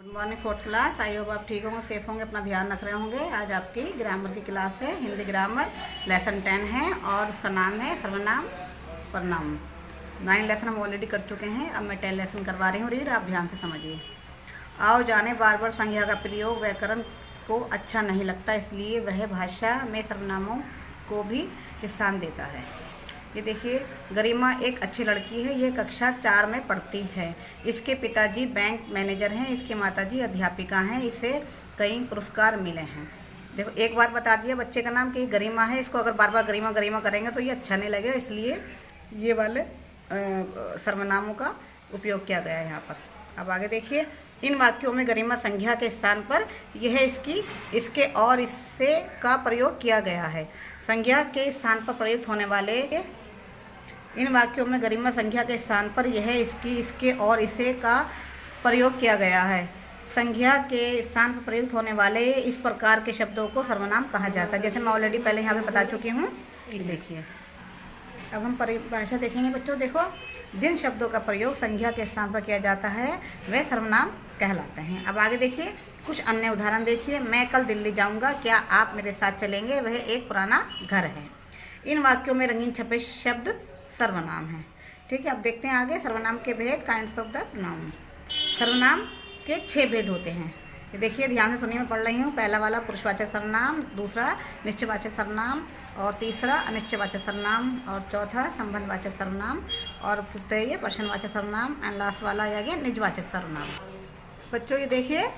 Morning fourth class. I hope आप ठीक होंगे, सेफ होंगे, अपना ध्यान रख रहे होंगे। आज आपकी ग्रामर की क्लास है, हिंदी ग्रामर लेसन 10 है और उसका नाम है सर्वनाम प्रनाम। 9 लेसन हम ऑलरेडी कर चुके हैं, अब मैं 10 लेसन करवा रही हूँ रीड, आप ध्यान से समझिए। आओ जाने बार बार संज्ञा का प्रयोग व्याकरण को अच्छा नहीं लगता, इसलिए वह भाषा में सर्वनामों को भी स्थान देता है। ये देखिए, गरिमा एक अच्छी लड़की है, ये कक्षा 4 में पढ़ती है। इसके पिताजी बैंक मैनेजर हैं, इसकी माताजी अध्यापिका हैं, इसे कई पुरस्कार मिले हैं। देखो, एक बार बता दिया बच्चे का नाम कि गरिमा है, इसको अगर बार बार गरिमा गरिमा करेंगे तो ये अच्छा नहीं लगेगा, इसलिए ये वाले सर्वनामों का उपयोग किया गया है यहाँ पर। अब आगे देखिए, इन वाक्यों में गरिमा संज्ञा के स्थान पर यह, इसकी, इसके और इससे का प्रयोग किया गया है। संज्ञा के स्थान पर प्रयुक्त होने वाले इन वाक्यों में गरिमा संज्ञा के स्थान पर यह, इसकी, इसके और इसे का प्रयोग किया गया है। संज्ञा के स्थान पर प्रयुक्त होने वाले इस प्रकार के शब्दों को सर्वनाम कहा जाता है। जैसे मैं ऑलरेडी पहले यहाँ पे बता चुकी हूँ। देखिए, अब हम परिभाषा देखेंगे बच्चों। देखो, जिन शब्दों का प्रयोग संज्ञा के स्थान पर किया जाता है वे सर्वनाम कहलाते हैं। अब आगे देखिए, कुछ अन्य उदाहरण देखिए। मैं कल दिल्ली जाऊंगा, क्या आप मेरे साथ चलेंगे? वह एक पुराना घर है। इन वाक्यों में रंगीन छपे शब्द सर्वनाम है। ठीक है, अब देखते हैं आगे सर्वनाम के भेद, काइंड्स ऑफ द प्रोनाउन। सर्वनाम के 6 भेद होते हैं। ये देखिए, ध्यान से सुनिए, मैं पढ़ रही हूँ। पहला वाला पुरुषवाचक सर्वनाम, दूसरा निश्चयवाचक सर्वनाम, और तीसरा अनिश्चयवाचक सर्वनाम, और चौथा संबंधवाचक सर्वनाम, और फिफ्थ है ये प्रश्नवाचक सर्वनाम, एंड लास्ट वाला है ये निजवाचक सर्वनाम। बच्चों ये देखिए,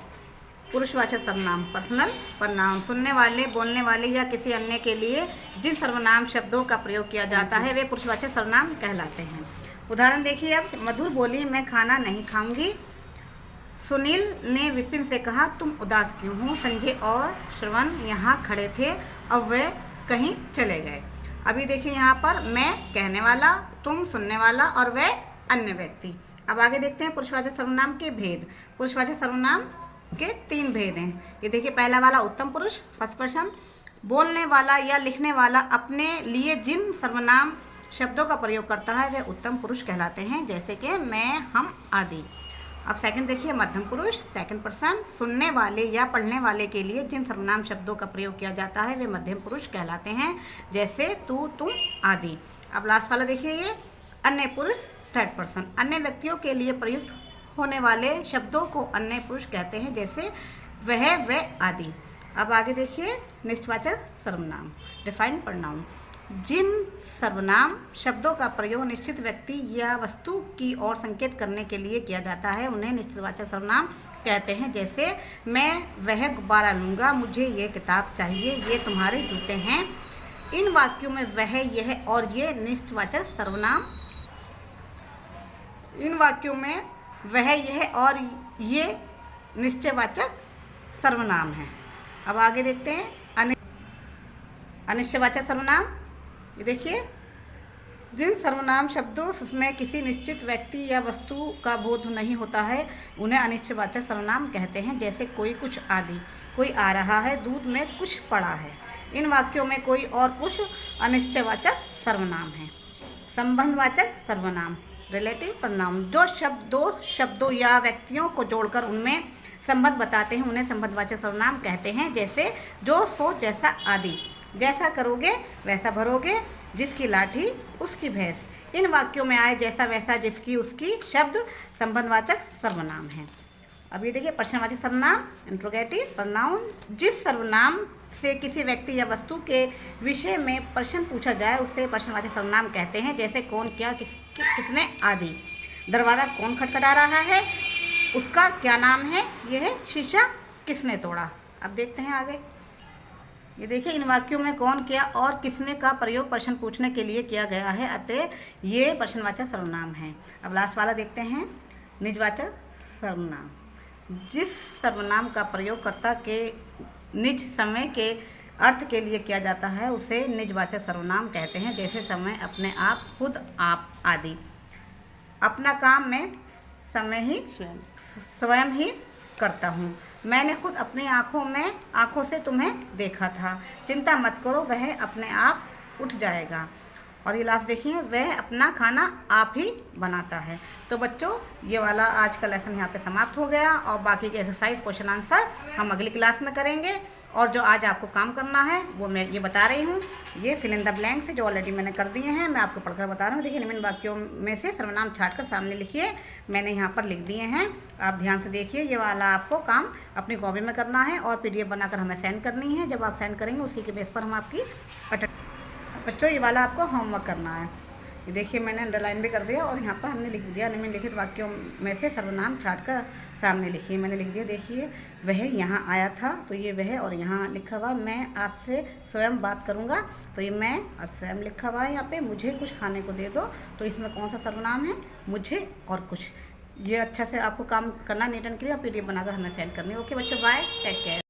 पुरुषवाचक सर्वनाम पर्सनल प्रनाउन, सुनने वाले, बोलने वाले या किसी अन्य के लिए जिन सर्वनाम शब्दों का प्रयोग किया जाता है वे पुरुषवाचक सर्वनाम कहलाते हैं। उदाहरण देखिए। अब मधुर बोली, मैं खाना नहीं खाऊंगी। सुनील ने विपिन से कहा, तुम उदास क्यों हो? संजय और श्रवण यहाँ खड़े थे, अब वे कहीं चले गए। अभी देखिए, यहाँ पर मैं कहने वाला, तुम सुनने वाला, और वह अन्य व्यक्ति। अब आगे देखते हैं पुरुषवाचक सर्वनाम के भेद। पुरुषवाचक सर्वनाम के 3 भेद हैं। ये देखिए, पहला वाला उत्तम पुरुष, फर्स्ट पर्सन। बोलने वाला या लिखने वाला अपने लिए जिन सर्वनाम शब्दों का प्रयोग करता है वे उत्तम पुरुष कहलाते हैं, जैसे कि मैं, हम आदि। अब सेकंड देखिए, मध्यम पुरुष, सेकंड पर्सन। सुनने वाले या पढ़ने वाले के लिए जिन सर्वनाम शब्दों का प्रयोग किया जाता है वे मध्यम पुरुष कहलाते हैं, जैसे तू, तुम आदि। अब लास्ट वाला देखिए, ये अन्य पुरुष, थर्ड पर्सन। अन्य व्यक्तियों के लिए प्रयुक्त होने वाले शब्दों को अन्य पुरुष कहते हैं, जैसे वह आदि। अब आगे देखिए, निश्चयवाचक सर्वनाम, डिफाइंड प्रोनाउन। जिन सर्वनाम शब्दों का प्रयोग निश्चित व्यक्ति या वस्तु की ओर संकेत करने के लिए किया जाता है उन्हें निश्चयवाचक सर्वनाम कहते हैं, जैसे मैं वह गुब्बारा लूँगा, मुझे ये किताब चाहिए, ये तुम्हारे जूते हैं। इन वाक्यों में वह, यह और ये निश्चयवाचक सर्वनाम, इन वाक्यों में वह, यह और ये निश्चयवाचक सर्वनाम है। अब आगे देखते हैं अनिश्चयवाचक सर्वनाम। ये देखिए, जिन सर्वनाम शब्दों में किसी निश्चित व्यक्ति या वस्तु का बोध नहीं होता है उन्हें अनिश्चयवाचक सर्वनाम कहते हैं, जैसे कोई, कुछ आदि। कोई आ रहा है, दूध में कुछ पड़ा है। इन वाक्यों में कोई और कुछ अनिश्चयवाचक सर्वनाम है। संबंधवाचक सर्वनाम, रिलेटिव प्रोनाउन। जो शब्द दो शब्दों या व्यक्तियों को जोड़कर उनमें संबंध बताते हैं उन्हें संबंधवाचक सर्वनाम कहते हैं, जैसे जो, सो, जैसा आदि। जैसा करोगे वैसा भरोगे, जिसकी लाठी उसकी भैंस। इन वाक्यों में आए जैसा, वैसा, जिसकी, उसकी शब्द संबंधवाचक सर्वनाम है। अब ये देखिए, प्रश्नवाचक सर्वनाम, इंट्रोगेटिव प्रोनाउन। जिस सर्वनाम से किसी व्यक्ति या वस्तु के विषय में प्रश्न पूछा जाए उसे प्रश्नवाचक सर्वनाम कहते हैं, जैसे कौन, क्या, किसने आदि। दरवाज़ा कौन खटखटा रहा है, उसका क्या नाम है, यह शीशा किसने तोड़ा। अब देखते हैं आगे। ये देखिए, इन वाक्यों में कौन, क्या और किसने का प्रयोग प्रश्न पूछने के लिए किया गया है, अतः ये प्रश्नवाचक सर्वनाम है। अब लास्ट वाला देखते हैं, निजवाचक सर्वनाम। जिस सर्वनाम का प्रयोग कर्ता के निज समय के अर्थ के लिए किया जाता है उसे निजवाचक सर्वनाम कहते हैं, जैसे समय, अपने आप, खुद, आप आदि। अपना काम मैं स्वयं ही करता हूँ। मैंने खुद अपनी आँखों से तुम्हें देखा था। चिंता मत करो, वह अपने आप उठ जाएगा। और ये लास्ट देखिए, वह अपना खाना आप ही बनाता है। तो बच्चों, ये वाला आज का लेसन यहाँ पे समाप्त हो गया, और बाकी के एक्सरसाइज क्वेश्चन आंसर हम अगली क्लास में करेंगे। और जो आज आपको काम करना है वो मैं ये बता रही हूँ, ये फिल इन द ब्लैंक्स है जो ऑलरेडी मैंने कर दिए हैं, मैं आपको पढ़कर बता रहा हूँ। देखिए, निम्न वाक्यों में से सर्वनाम छाट कर सामने लिखिए, मैंने यहाँ पर लिख दिए हैं, आप ध्यान से देखिए। ये वाला आपको काम अपनी कॉपी में करना है और PDF बनाकर हमें सेंड करनी है। जब आप सेंड करेंगे उसी के बेस पर हम आपकी बच्चों ये वाला आपको होमवर्क करना है। ये देखिए, मैंने अंडरलाइन भी कर दिया और यहाँ पर हमने लिख दिया, निम्नलिखित वाक्यों में से सर्वनाम छाट कर सामने लिखिए, मैंने लिख दिया। देखिए, वह यहाँ आया था, तो ये वह, और यहाँ लिखा हुआ मैं आपसे स्वयं बात करूँगा, तो ये मैं और स्वयं लिखा हुआ है यहाँ पे। मुझे कुछ खाने को दे दो, तो इसमें कौन सा सर्वनाम है, मुझे और कुछ। ये अच्छा से आपको काम करना नीट एंड क्लियर, PDF बनाकर हमें सेंड करनी है। ओके बच्चों, बाय, टेक केयर।